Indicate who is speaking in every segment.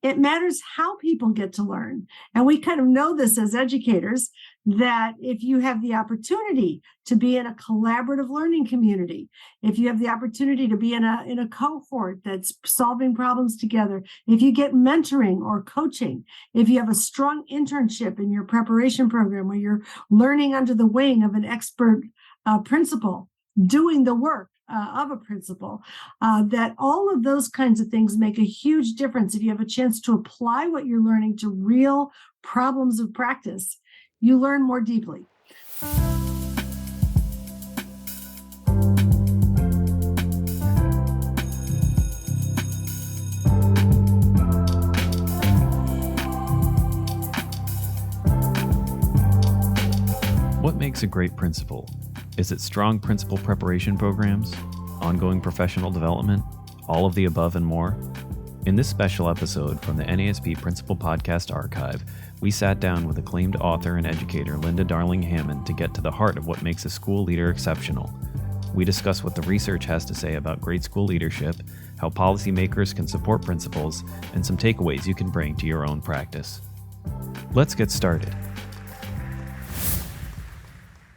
Speaker 1: It matters how people get to learn. And we kind of know this as educators, that if you have the opportunity to be in a collaborative learning community, if you have the opportunity to be in a cohort that's solving problems together, if you get mentoring or coaching, if you have a strong internship in your preparation program where you're learning under the wing of an expert principal, doing the work of a principal, that all of those kinds of things make a huge difference. If you have a chance to apply what you're learning to real problems of practice, you learn more deeply.
Speaker 2: What makes a great principal? Is it strong principal preparation programs, ongoing professional development, all of the above and more? In this special episode from the NAESP Principal Podcast Archive, we sat down with acclaimed author and educator Linda Darling-Hammond to get to the heart of what makes a school leader exceptional. We discuss what the research has to say about grade school leadership, how policymakers can support principals, and some takeaways you can bring to your own practice. Let's get started.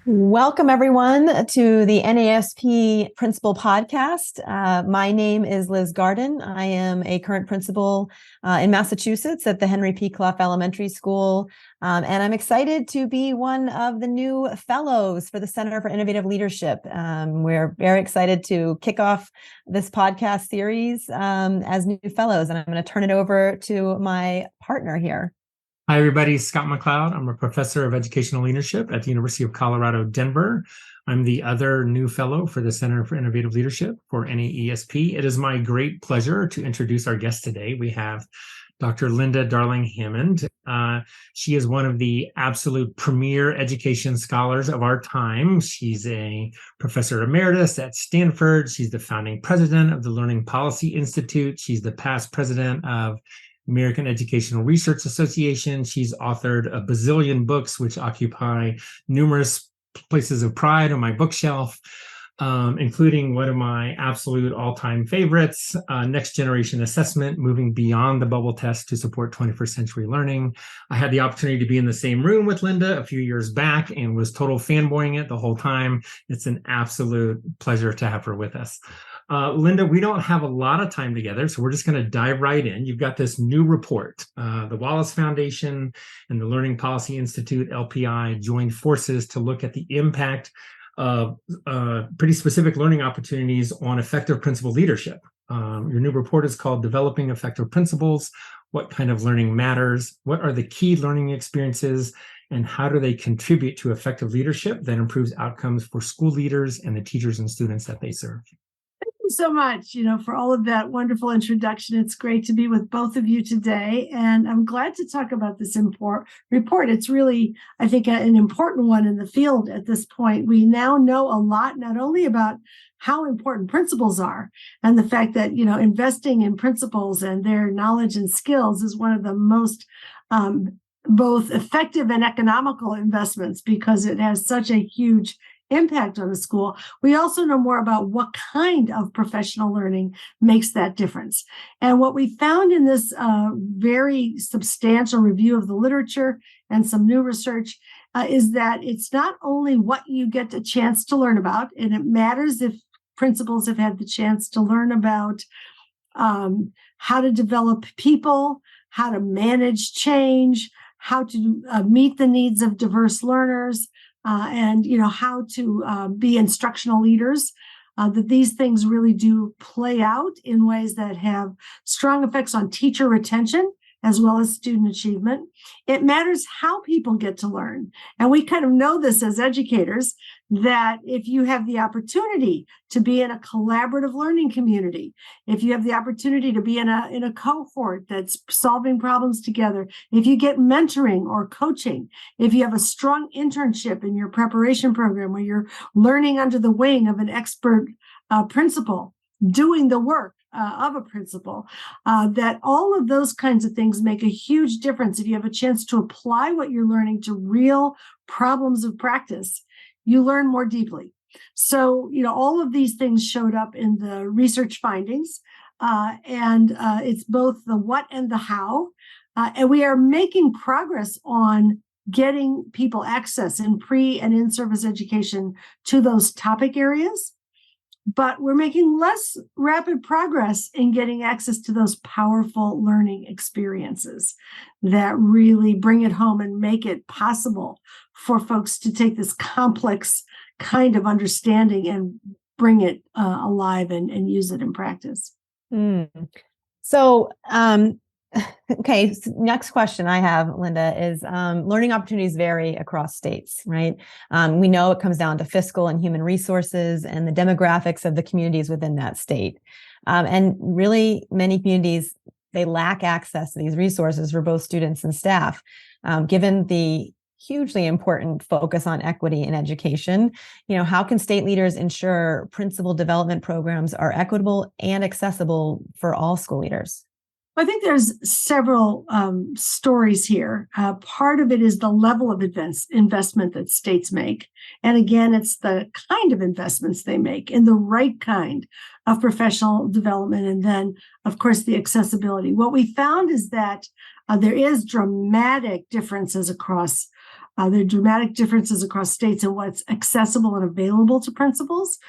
Speaker 3: Welcome, everyone, to the NAESP Principal Podcast. My name is Liz Garden. I am a current principal in Massachusetts at the Henry P. Clough Elementary School, and I'm excited to be one of the new fellows for the Center for Innovative Leadership. We're very excited to kick off this podcast series as new fellows, and I'm going to turn it over to my partner here.
Speaker 4: Hi, everybody. Scott McLeod. I'm a professor of educational leadership at the University of Colorado, Denver. I'm the other new fellow for the Center for Innovative Leadership for NAESP. It is my great pleasure to introduce our guest today. We have Dr. Linda Darling-Hammond. She is one of the absolute premier education scholars of our time. She's a professor emeritus at Stanford. She's the founding president of the Learning Policy Institute. She's the past president of American Educational Research Association. She's authored a bazillion books, which occupy numerous places of pride on my bookshelf, including one of my absolute all-time favorites, Next Generation Assessment, Moving Beyond the Bubble Test to Support 21st Century Learning. I had the opportunity to be in the same room with Linda a few years back and was total fanboying it the whole time. It's an absolute pleasure to have her with us. Linda, we don't have a lot of time together, so we're just going to dive right in. You've got this new report. The Wallace Foundation and the Learning Policy Institute, LPI, joined forces to look at the impact of pretty specific learning opportunities on effective principal leadership. Your new report is called Developing Effective Principals. What kind of learning matters? What are the key learning experiences? And how do they contribute to effective leadership that improves outcomes for school leaders and the teachers and students that they serve?
Speaker 1: So much, for all of that wonderful introduction. It's great to be with both of you today, and I'm glad to talk about this report. It's really, I think, an important one in the field at this point. We now know a lot, not only about how important principals are and the fact that, investing in principals and their knowledge and skills is one of the most both effective and economical investments because it has such a huge impact on a school. We also know more about what kind of professional learning makes that difference. And what we found in this very substantial review of the literature and some new research is that it's not only what you get a chance to learn about, and it matters if principals have had the chance to learn about how to develop people, how to manage change, how to meet the needs of diverse learners, and how to be instructional leaders, that these things really do play out in ways that have strong effects on teacher retention as well as student achievement. It matters how people get to learn. And we kind of know this as educators, that if you have the opportunity to be in a collaborative learning community, if you have the opportunity to be in a cohort that's solving problems together, if you get mentoring or coaching, if you have a strong internship in your preparation program where you're learning under the wing of an expert principal, doing the work of a principal, that all of those kinds of things make a huge difference. If you have a chance to apply what you're learning to real problems of practice, you learn more deeply. So, all of these things showed up in the research findings. and it's both the what and the how. And we are making progress on getting people access in pre and in-service education to those topic areas. But we're making less rapid progress in getting access to those powerful learning experiences that really bring it home and make it possible for folks to take this complex kind of understanding and bring it alive and use it in practice.
Speaker 3: So, okay, next question I have, Linda, is learning opportunities vary across states, right? We know it comes down to fiscal and human resources and the demographics of the communities within that state. And really, many communities, they lack access to these resources for both students and staff. Given the hugely important focus on equity in education, how can state leaders ensure principal development programs are equitable and accessible for all school leaders?
Speaker 1: I think there's several stories here. Part of it is the level of investment that states make. And again, it's the kind of investments they make in the right kind of professional development. And then, of course, the accessibility. What we found is that there is dramatic differences across states in what's accessible and available to principals.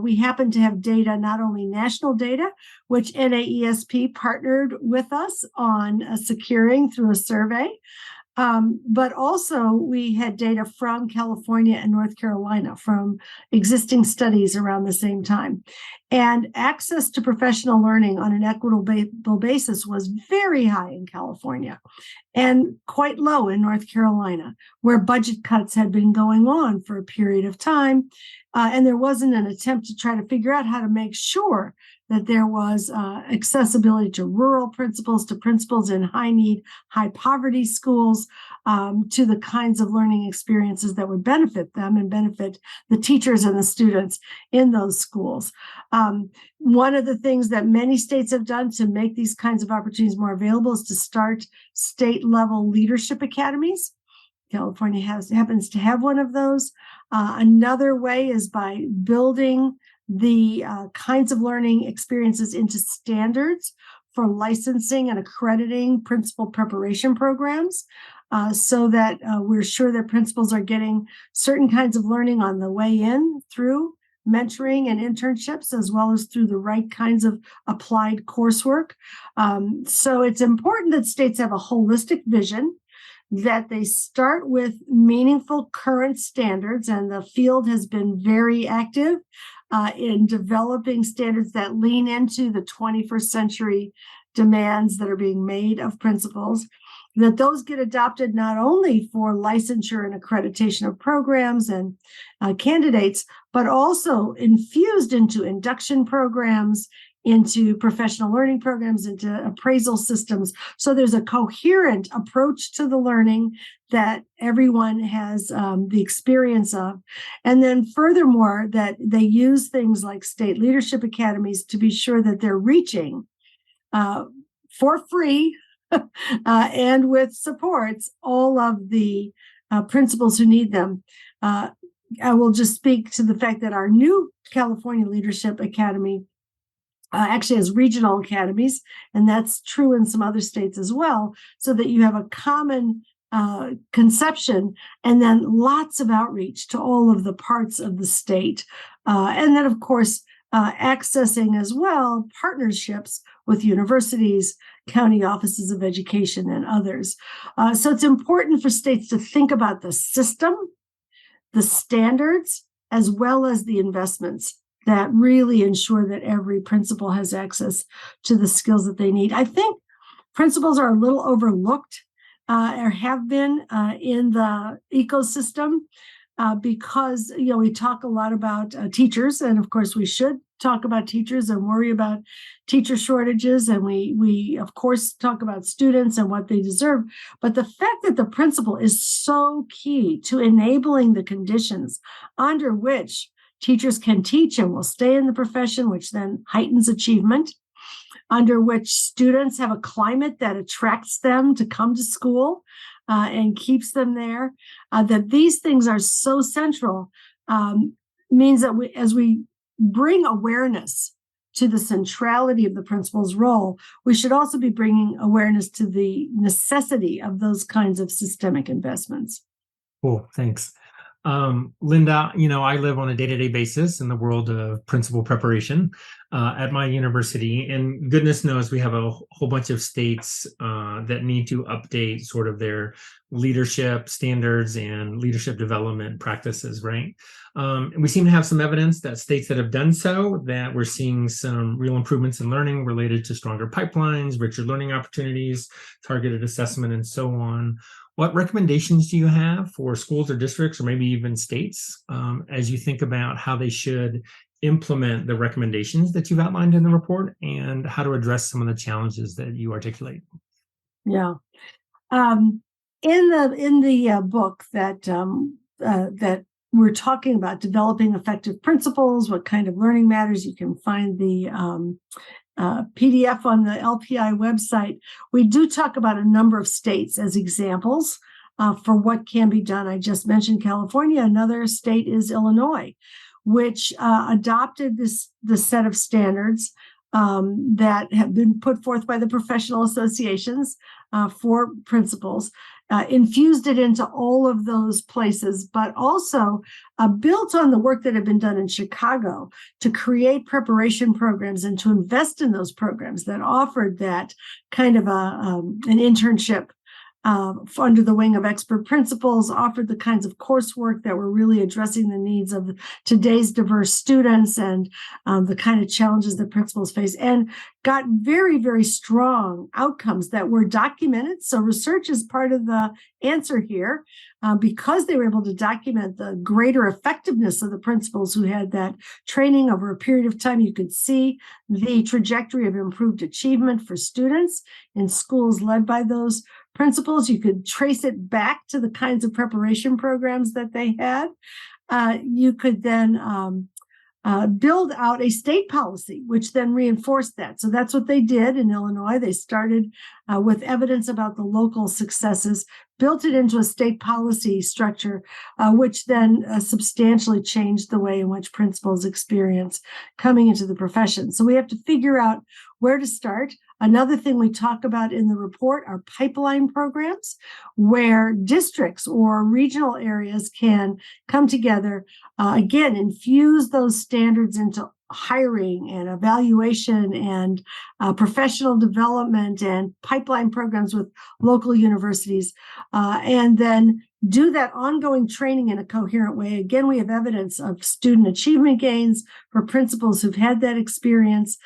Speaker 1: We happen to have data, not only national data, which NAESP partnered with us on securing through a survey, but also we had data from California and North Carolina from existing studies around the same time. And access to professional learning on an equitable basis was very high in California and quite low in North Carolina, where budget cuts had been going on for a period of time. And there wasn't an attempt to try to figure out how to make sure that there was accessibility to rural principals, to principals in high need, high poverty schools, to the kinds of learning experiences that would benefit them and benefit the teachers and the students in those schools. One of the things that many states have done to make these kinds of opportunities more available is to start state-level leadership academies. California happens to have one of those. Another way is by building the kinds of learning experiences into standards for licensing and accrediting principal preparation programs, so that we're sure that principals are getting certain kinds of learning on the way in through mentoring and internships, as well as through the right kinds of applied coursework. So it's important that states have a holistic vision, that they start with meaningful current standards, and the field has been very active in developing standards that lean into the 21st century demands that are being made of principals, that those get adopted not only for licensure and accreditation of programs and candidates, but also infused into induction programs, into professional learning programs, into appraisal systems. So there's a coherent approach to the learning that everyone has the experience of. And then furthermore, that they use things like state leadership academies to be sure that they're reaching for free and with supports all of the principals who need them. I will just speak to the fact that our new California Leadership Academy actually has regional academies, and that's true in some other states as well, so that you have a common conception and then lots of outreach to all of the parts of the state. And then, of course, accessing as well partnerships with universities, county offices of education, and others. So it's important for states to think about the system, the standards, as well as the investments that really ensure that every principal has access to the skills that they need. I think principals are a little overlooked or have been in the ecosystem because, we talk a lot about teachers, and of course we should talk about teachers and worry about teacher shortages, and we of course talk about students and what they deserve. But the fact that the principal is so key to enabling the conditions under which teachers can teach and will stay in the profession, which then heightens achievement, under which students have a climate that attracts them to come to school and keeps them there, that these things are so central, means that as we bring awareness to the centrality of the principal's role, we should also be bringing awareness to the necessity of those kinds of systemic investments.
Speaker 4: Cool, thanks. Linda, I live on a day-to-day basis in the world of principal preparation at my university, and goodness knows we have a whole bunch of states that need to update sort of their leadership standards and leadership development practices, right? And we seem to have some evidence that states that have done so, that we're seeing some real improvements in learning related to stronger pipelines, richer learning opportunities, targeted assessment, and so on. What recommendations do you have for schools or districts, or maybe even states, as you think about how they should implement the recommendations that you've outlined in the report, and how to address some of the challenges that you articulate?
Speaker 1: Yeah. In the book that we're talking about developing effective principles, what kind of learning matters, you can find the PDF on the LPI website. We do talk about a number of states as examples for what can be done. I just mentioned California. Another state is Illinois, which adopted the set of standards that have been put forth by the professional associations for principals, infused it into all of those places, but also built on the work that had been done in Chicago to create preparation programs and to invest in those programs that offered that kind of an internship under the wing of expert principals, offered the kinds of coursework that were really addressing the needs of today's diverse students and the kind of challenges that principals face, and got very, very strong outcomes that were documented. So research is part of the answer here, because they were able to document the greater effectiveness of the principals who had that training over a period of time. You could see the trajectory of improved achievement for students in schools led by those principals. You could trace it back to the kinds of preparation programs that they had. You could then build out a state policy, which then reinforced that. So that's what they did in Illinois. They started with evidence about the local successes, built it into a state policy structure, which then substantially changed the way in which principals experience coming into the profession. So we have to figure out where to start. Another thing we talk about in the report are pipeline programs, where districts or regional areas can come together, again, infuse those standards into hiring and evaluation and professional development and pipeline programs with local universities, and then do that ongoing training in a coherent way. Again, we have evidence of student achievement gains for principals who've had that experience.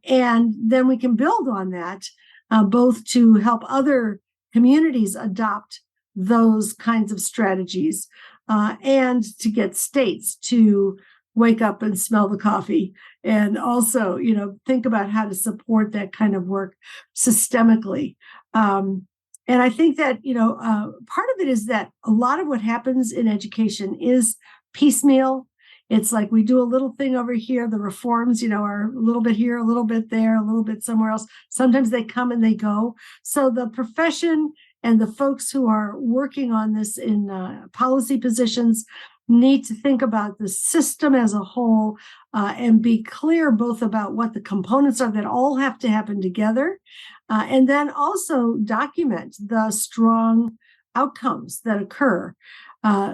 Speaker 1: And then we can build on that, both to help other communities adopt those kinds of strategies, and to get states to wake up and smell the coffee, and also, think about how to support that kind of work systemically. And I think that, part of it is that a lot of what happens in education is piecemeal. It's like we do a little thing over here. The reforms, are a little bit here, a little bit there, a little bit somewhere else. Sometimes they come and they go. So the profession and the folks who are working on this in policy positions need to think about the system as a whole, and be clear both about what the components are that all have to happen together, and then also document the strong outcomes that occur,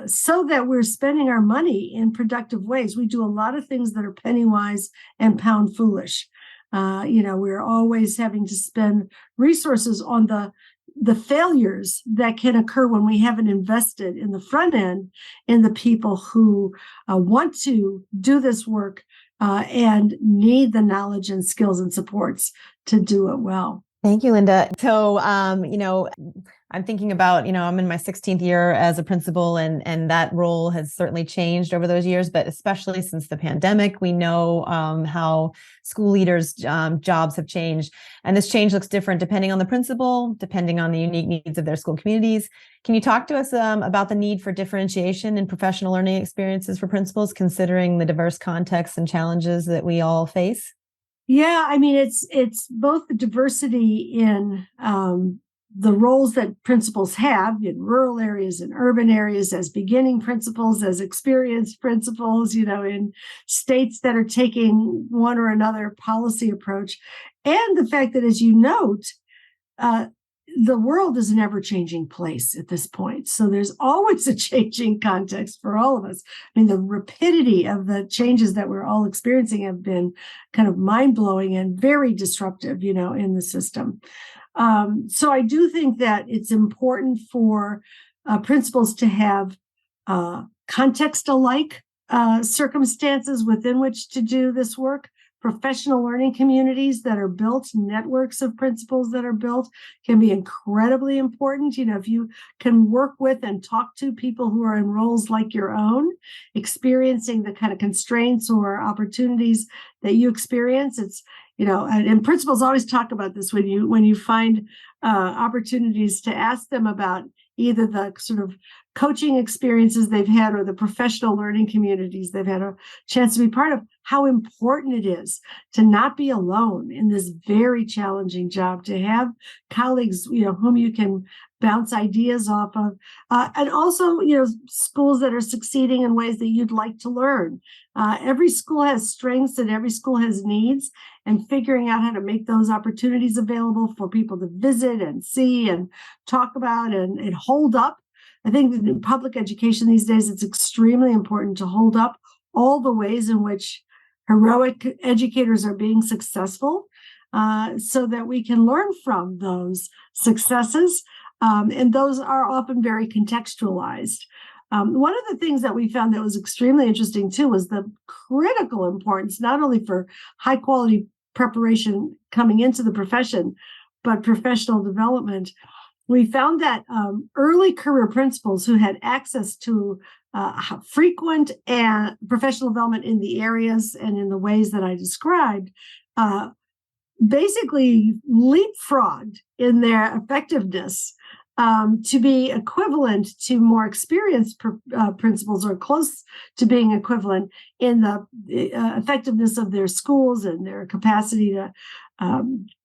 Speaker 1: so that we're spending our money in productive ways. We do a lot of things that are penny wise and pound foolish. We're always having to spend resources on the failures that can occur when we haven't invested in the front end in the people who want to do this work and need the knowledge and skills and supports to do it well.
Speaker 3: Thank you, Linda. So, I'm thinking about, I'm in my 16th year as a principal, and that role has certainly changed over those years, but especially since the pandemic, we know how school leaders' jobs have changed. And this change looks different depending on the principal, depending on the unique needs of their school communities. Can you talk to us about the need for differentiation in professional learning experiences for principals, considering the diverse contexts and challenges that we all face?
Speaker 1: Yeah, I mean, it's both the diversity in the roles that principals have in rural areas and urban areas as beginning principals, as experienced principals, in states that are taking one or another policy approach. And the fact that, as you note, the world is an ever-changing place at this point. So there's always a changing context for all of us. I mean, the rapidity of the changes that we're all experiencing have been kind of mind-blowing and very disruptive, in the system. So I do think that it's important for principals to have context-alike circumstances within which to do this work. Professional learning communities that are built, networks of principals that are built can be incredibly important. If you can work with and talk to people who are in roles like your own, experiencing the kind of constraints or opportunities that you experience, it's, and principals always talk about this when you find opportunities to ask them about either the sort of coaching experiences they've had or the professional learning communities they've had a chance to be part of, how important it is to not be alone in this very challenging job, to have colleagues, whom you can bounce ideas off of, and also, schools that are succeeding in ways that you'd like to learn. Every school has strengths and every school has needs, and figuring out how to make those opportunities available for people to visit and see and talk about and hold up. I think that in public education these days, it's extremely important to hold up all the ways in which heroic educators are being successful, so that we can learn from those successes. And those are often very contextualized. One of the things that we found that was extremely interesting too was the critical importance, not only for high quality preparation coming into the profession, but professional development. We found that early career principals who had access to frequent and professional development in the areas and in the ways that I described, basically leapfrogged in their effectiveness to be equivalent to more experienced principals, or close to being equivalent in the effectiveness of their schools and their capacity to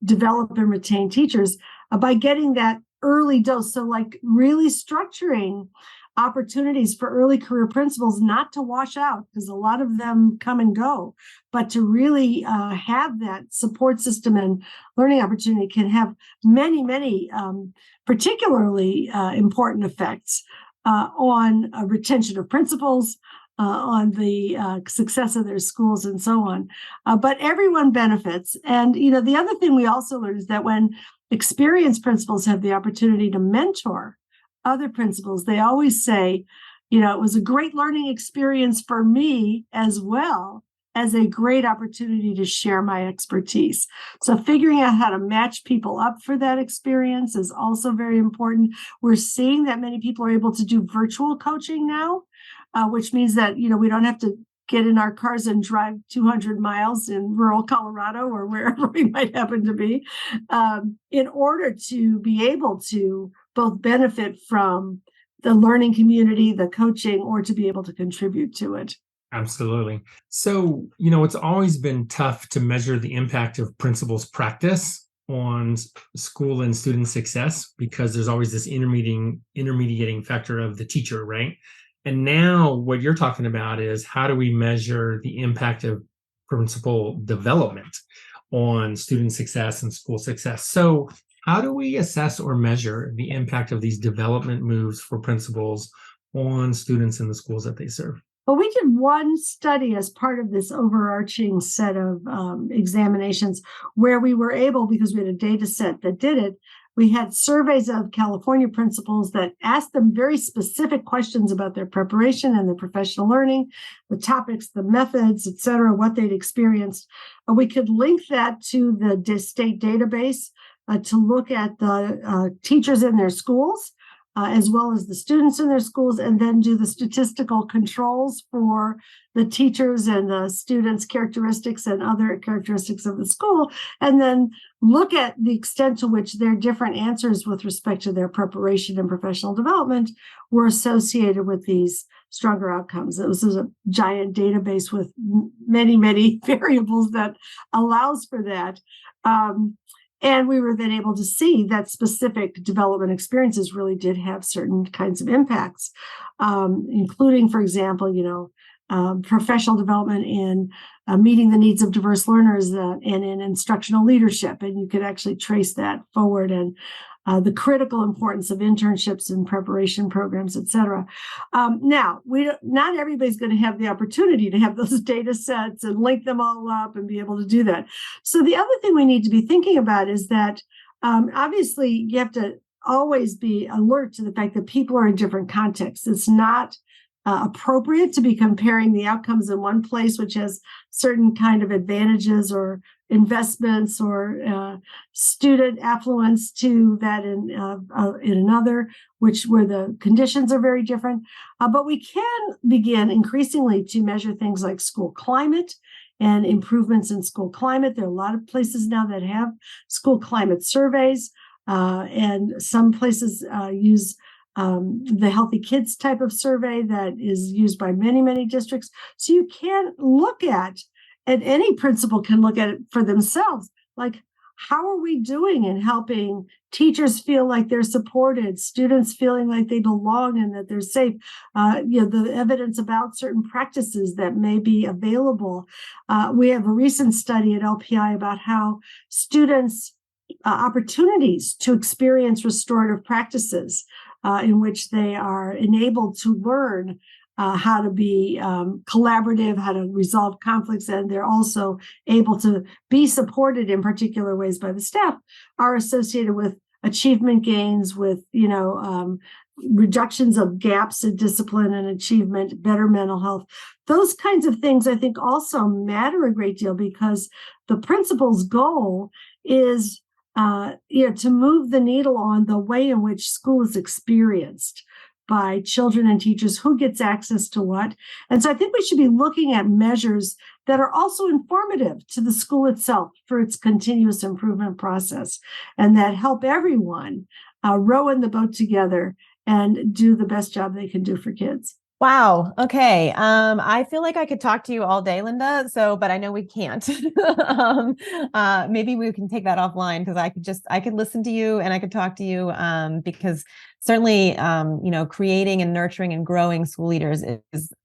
Speaker 1: develop and retain teachers by getting that early dose. So like really structuring opportunities for early career principals not to wash out, because a lot of them come and go, but to really have that support system and learning opportunity can have many, many particularly important effects on retention of principals, on the success of their schools and so on. But everyone benefits. And, the other thing we also learned is that when experienced principals have the opportunity to mentor other principals, they always say, it was a great learning experience for me as well as a great opportunity to share my expertise. So figuring out how to match people up for that experience is also very important. We're seeing that many people are able to do virtual coaching now, which means that, we don't have to get in our cars and drive 200 miles in rural Colorado or wherever we might happen to be, in order to be able to both benefit from the learning community, the coaching, or to be able to contribute to it.
Speaker 4: Absolutely. So, it's always been tough to measure the impact of principals' practice on school and student success, because there's always this intermediating factor of the teacher, right? And now what you're talking about is, how do we measure the impact of principal development on student success and school success? So how do we assess or measure the impact of these development moves for principals on students in the schools that they serve?
Speaker 1: Well, we did one study as part of this overarching set of examinations where we were able, because we had a data set that did it, we had surveys of California principals that asked them very specific questions about their preparation and their professional learning, the topics, the methods, et cetera, what they'd experienced. We could link that to the state database to look at the teachers in their schools, as well as the students in their schools, and then do the statistical controls for the teachers and the students' characteristics and other characteristics of the school, and then look at the extent to which their different answers with respect to their preparation and professional development were associated with these stronger outcomes. It was a giant database with many, many variables that allows for that. And we were then able to see that specific development experiences really did have certain kinds of impacts, including, for example, professional development in meeting the needs of diverse learners and in instructional leadership. And you could actually trace that forward, and the critical importance of internships and preparation programs, et cetera. Now, not everybody's going to have the opportunity to have those data sets and link them all up and be able to do that. So the other thing we need to be thinking about is that obviously you have to always be alert to the fact that people are in different contexts. It's not appropriate to be comparing the outcomes in one place, which has certain kind of advantages or investments or student affluence, to that in another, where the conditions are very different. But we can begin increasingly to measure things like school climate and improvements in school climate. There are a lot of places now that have school climate surveys, and some places use the Healthy Kids type of survey that is used by many, many districts. So you can look at, and any principal can look at it for themselves, like, how are we doing in helping teachers feel like they're supported, students feeling like they belong and that they're safe, the evidence about certain practices that may be available. We have a recent study at LPI about how students' opportunities to experience restorative practices in which they are enabled to learn how to be collaborative, how to resolve conflicts, and they're also able to be supported in particular ways by the staff, are associated with achievement gains, with reductions of gaps in discipline and achievement, better mental health. Those kinds of things, I think, also matter a great deal, because the principal's goal is to move the needle on the way in which school is experienced by children and teachers, who gets access to what. And so I think we should be looking at measures that are also informative to the school itself for its continuous improvement process, and that help everyone row in the boat together and do the best job they can do for kids.
Speaker 3: Wow. Okay. I feel like I could talk to you all day, Linda. But I know we can't. Maybe we can take that offline, because I could listen to you and I could talk to you, because certainly, creating and nurturing and growing school leaders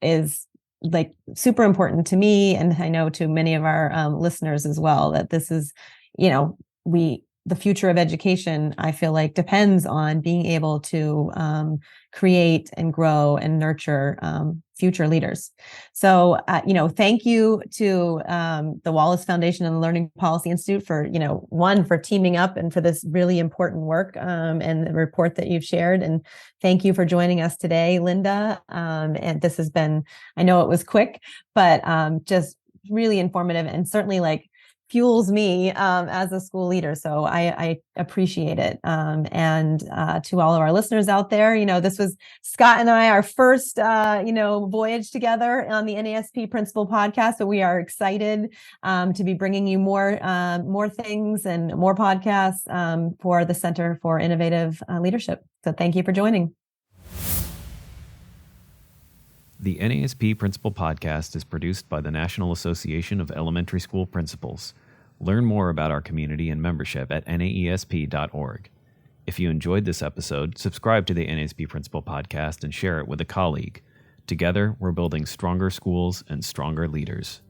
Speaker 3: is like super important to me. And I know to many of our listeners as well, that this is, the future of education, I feel like, depends on being able to create and grow and nurture future leaders. So, thank you to the Wallace Foundation and the Learning Policy Institute for teaming up and for this really important work and the report that you've shared. And thank you for joining us today, Linda. And this has been, I know it was quick, but just really informative, and certainly fuels me as a school leader. So I appreciate it. And to all of our listeners out there, this was Scott and I, our first, voyage together on the NAESP Principal Podcast. So we are excited to be bringing you more things and more podcasts for the Center for Innovative Leadership. So thank you for joining.
Speaker 2: The NAESP Principal Podcast is produced by the National Association of Elementary School Principals. Learn more about our community and membership at naesp.org. If you enjoyed this episode, subscribe to the NAESP Principal Podcast and share it with a colleague. Together, we're building stronger schools and stronger leaders.